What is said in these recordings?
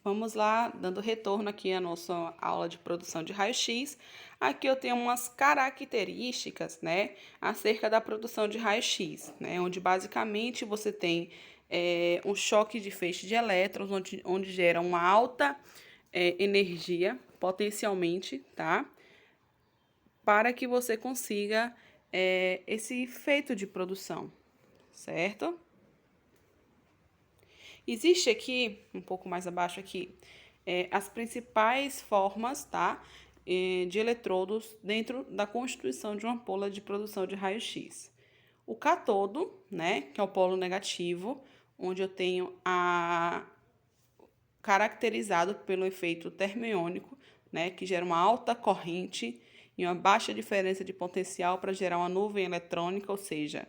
Vamos lá, dando retorno aqui à nossa aula de produção de raio-x. Aqui eu tenho umas características, né, acerca da produção de raio-x, né, onde basicamente você tem um choque de feixe de elétrons, onde gera uma alta energia, potencialmente, tá, para que você consiga esse efeito de produção, certo? Existe aqui, um pouco mais abaixo aqui, as principais formas, tá, de eletrodos dentro da constituição de uma ampola de produção de raio-x. O cátodo, né, que é o polo negativo, onde eu tenho caracterizado pelo efeito termoiônico, né, que gera uma alta corrente e uma baixa diferença de potencial para gerar uma nuvem eletrônica, ou seja,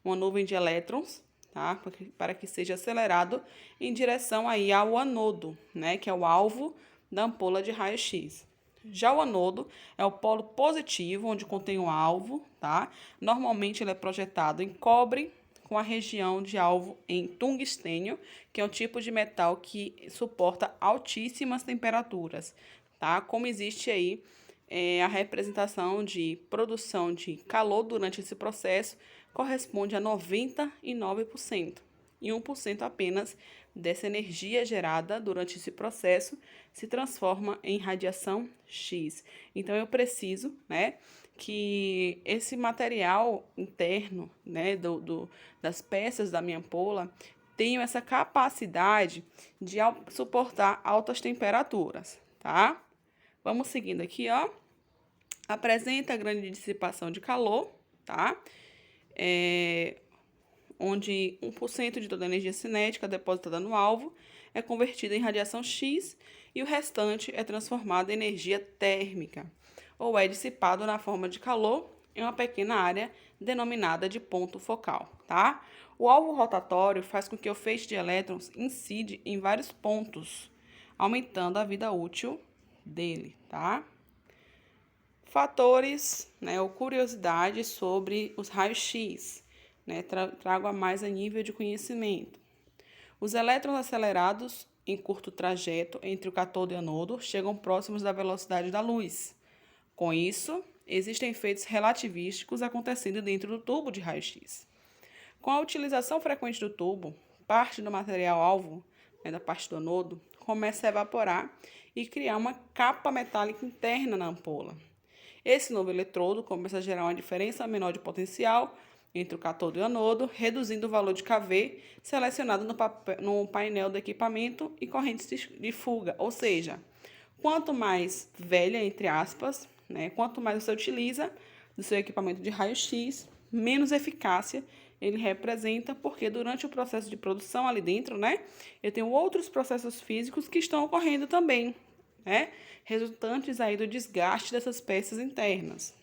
uma nuvem de elétrons, tá, para que seja acelerado em direção aí ao anodo, né, que é o alvo da ampola de raio-x. Já o anodo é o polo positivo, onde contém o alvo, tá? Normalmente ele é projetado em cobre, com a região de alvo em tungstênio, que é um tipo de metal que suporta altíssimas temperaturas, tá? Como existe aí a representação de produção de calor durante esse processo, corresponde a 99%. E 1% apenas dessa energia gerada durante esse processo se transforma em radiação X. Então, eu preciso, né, que esse material interno, né, das peças da minha ampola tenha essa capacidade de suportar altas temperaturas, tá? Vamos seguindo aqui, ó. Apresenta grande dissipação de calor, tá? Onde 1% de toda a energia cinética depositada no alvo é convertida em radiação X e o restante é transformado em energia térmica, ou é dissipado na forma de calor em uma pequena área denominada de ponto focal, tá? O alvo rotatório faz com que o feixe de elétrons incide em vários pontos, aumentando a vida útil dele, tá? Fatores, né, ou curiosidades sobre os raios-x, né, trago a mais a nível de conhecimento. Os elétrons acelerados em curto trajeto entre o cátodo e o anodo chegam próximos da velocidade da luz. Com isso, existem efeitos relativísticos acontecendo dentro do tubo de raio-x. Com a utilização frequente do tubo, parte do material alvo, né, da parte do anodo, começa a evaporar e criar uma capa metálica interna na ampola. Esse novo eletrodo começa a gerar uma diferença menor de potencial entre o cátodo e o anodo, reduzindo o valor de kV selecionado no painel do equipamento e correntes de fuga. Ou seja, quanto mais velha, entre aspas, né, quanto mais você utiliza do seu equipamento de raio-x, menos eficácia ele representa, porque durante o processo de produção ali dentro, né, eu tenho outros processos físicos que estão ocorrendo também, né, resultantes aí do desgaste dessas peças internas.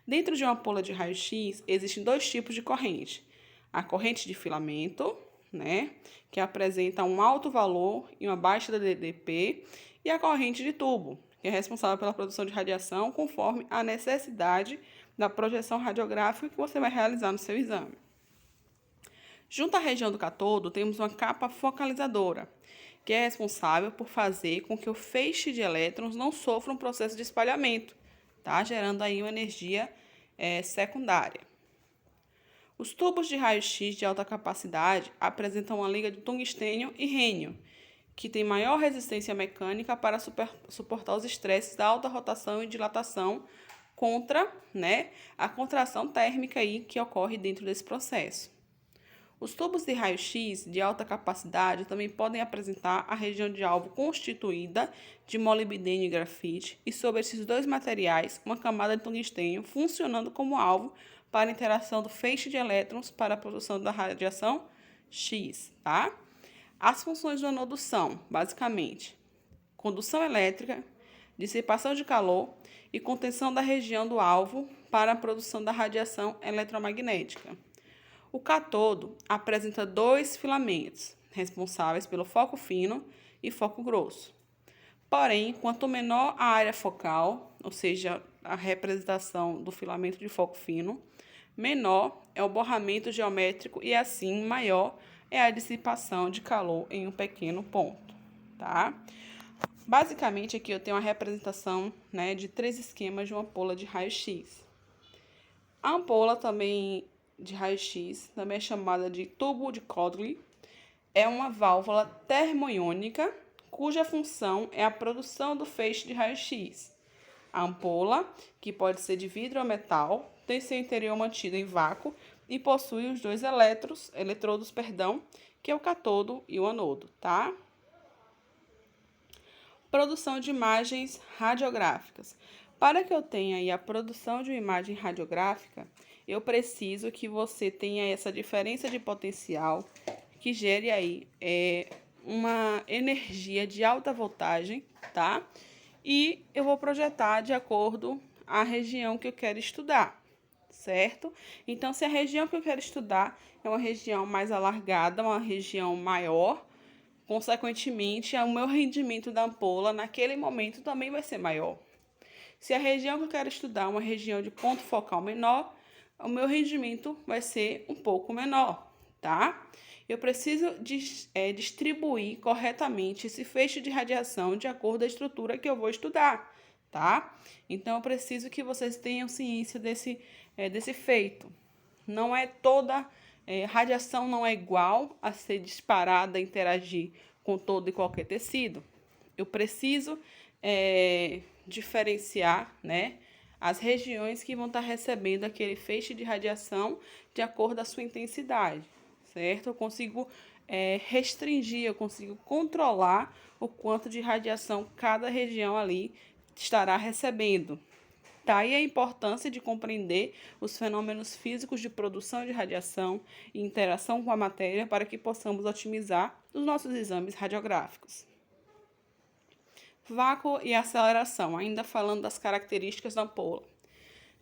Dentro de uma ampola de raio-x, existem dois tipos de corrente. A corrente de filamento, né, que apresenta um alto valor e uma baixa DDP, e a corrente de tubo, que é responsável pela produção de radiação conforme a necessidade da projeção radiográfica que você vai realizar no seu exame. Junto à região do cátodo, temos uma capa focalizadora, que é responsável por fazer com que o feixe de elétrons não sofra um processo de espalhamento, tá? Gerando aí uma energia secundária. Os tubos de raio-x de alta capacidade apresentam uma liga de tungstênio e rênio, que tem maior resistência mecânica para suportar os estresses da alta rotação e dilatação contra, né, a contração térmica aí que ocorre dentro desse processo. Os tubos de raio-x de alta capacidade também podem apresentar a região de alvo constituída de molibdênio e grafite, e sobre esses dois materiais, uma camada de tungstênio funcionando como alvo para a interação do feixe de elétrons para a produção da radiação X, tá? As funções do anodo são, basicamente, condução elétrica, dissipação de calor e contenção da região do alvo para a produção da radiação eletromagnética. O cátodo apresenta dois filamentos, responsáveis pelo foco fino e foco grosso. Porém, quanto menor a área focal, ou seja, a representação do filamento de foco fino, menor é o borramento geométrico e, assim, maior é a dissipação de calor em um pequeno ponto. tá? Basicamente, aqui eu tenho uma representação, né, de 3 esquemas de uma ampola de raio-x. A ampola também de raio-x, também é chamada de tubo de Codley, é uma válvula termoiônica cuja função é a produção do feixe de raio-x. A ampola, que pode ser de vidro ou metal, tem seu interior mantido em vácuo e possui os dois eletrodos, que é o catodo e o anodo, tá? Produção de imagens radiográficas. Para que eu tenha aí a produção de uma imagem radiográfica, eu preciso que você tenha essa diferença de potencial que gere aí uma energia de alta voltagem, tá? E eu vou projetar de acordo a região que eu quero estudar, certo? Então, se a região que eu quero estudar é uma região mais alargada, uma região maior, consequentemente, o meu rendimento da ampola naquele momento também vai ser maior. Se a região que eu quero estudar é uma região de ponto focal menor, o meu rendimento vai ser um pouco menor, tá? Eu preciso distribuir corretamente esse feixe de radiação de acordo com a estrutura que eu vou estudar, tá? Então, eu preciso que vocês tenham ciência desse feito. Não é toda radiação não é igual a ser disparada, interagir com todo e qualquer tecido. Eu preciso diferenciar, né, as regiões que vão estar recebendo aquele feixe de radiação de acordo com a sua intensidade, certo? Eu consigo restringir, eu consigo controlar o quanto de radiação cada região ali estará recebendo. Daí a importância de compreender os fenômenos físicos de produção de radiação e interação com a matéria para que possamos otimizar os nossos exames radiográficos. Vácuo e aceleração, ainda falando das características da ampola.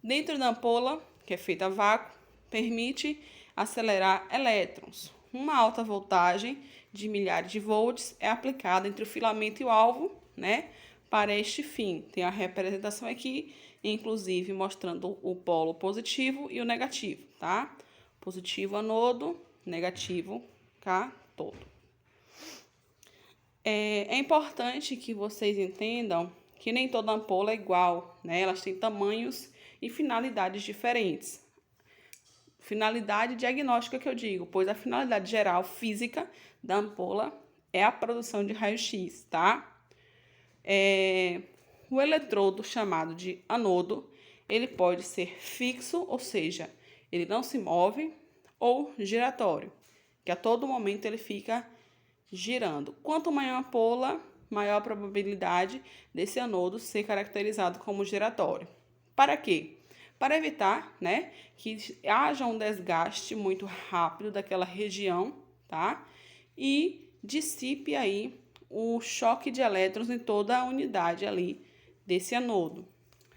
Dentro da ampola, que é feita a vácuo, permite acelerar elétrons. Uma alta voltagem de milhares de volts é aplicada entre o filamento e o alvo, né, para este fim. Tem a representação aqui, inclusive mostrando o polo positivo e o negativo, tá? Positivo anodo, negativo catodo. É importante que vocês entendam que nem toda ampola é igual, né? Elas têm tamanhos e finalidades diferentes. Finalidade diagnóstica que eu digo, pois a finalidade geral física da ampola é a produção de raio-x, tá? O eletrodo chamado de anodo, ele pode ser fixo, ou seja, ele não se move, ou giratório, que a todo momento ele fica girando. Quanto maior a ampola, maior a probabilidade desse anodo ser caracterizado como giratório. Para quê? Para evitar, né, que haja um desgaste muito rápido daquela região, tá? E dissipe aí o choque de elétrons em toda a unidade ali desse anodo.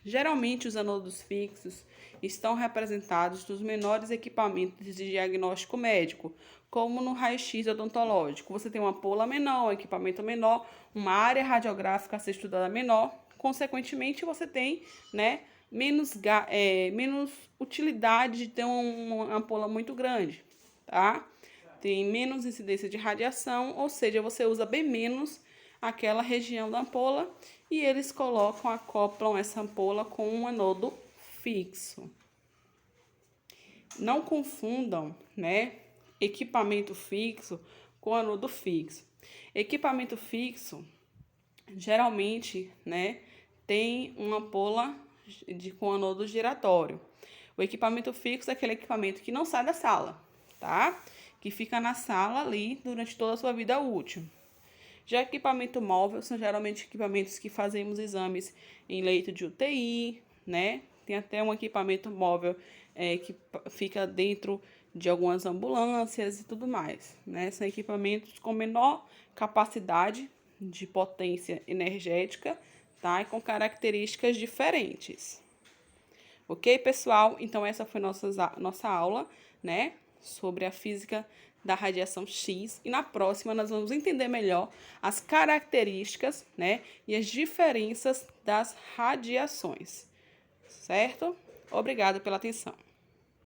Geralmente, os anodos fixos estão representados nos menores equipamentos de diagnóstico médico, como no raio-x odontológico. Você tem uma ampola menor, um equipamento menor, uma área radiográfica a ser estudada menor, consequentemente, você tem, né, menos utilidade de ter uma ampola muito grande, tá? Tem menos incidência de radiação, ou seja, você usa bem menos aquela região da ampola e eles acoplam essa ampola com um anodo fixo. Não confundam, né, equipamento fixo com anodo fixo. Equipamento fixo, geralmente, né, tem uma ampola com anodo giratório. O equipamento fixo é aquele equipamento que não sai da sala, tá? Que fica na sala ali durante toda a sua vida útil. Já equipamento móvel são geralmente equipamentos que fazemos exames em leito de UTI, né? Tem até um equipamento móvel que fica dentro de algumas ambulâncias e tudo mais, né? São equipamentos com menor capacidade de potência energética, tá? E com características diferentes. Ok, pessoal? Então, essa foi nossa aula, né? Sobre a física da radiação X. E na próxima, nós vamos entender melhor as características, né? E as diferenças das radiações. Certo? Obrigada pela atenção.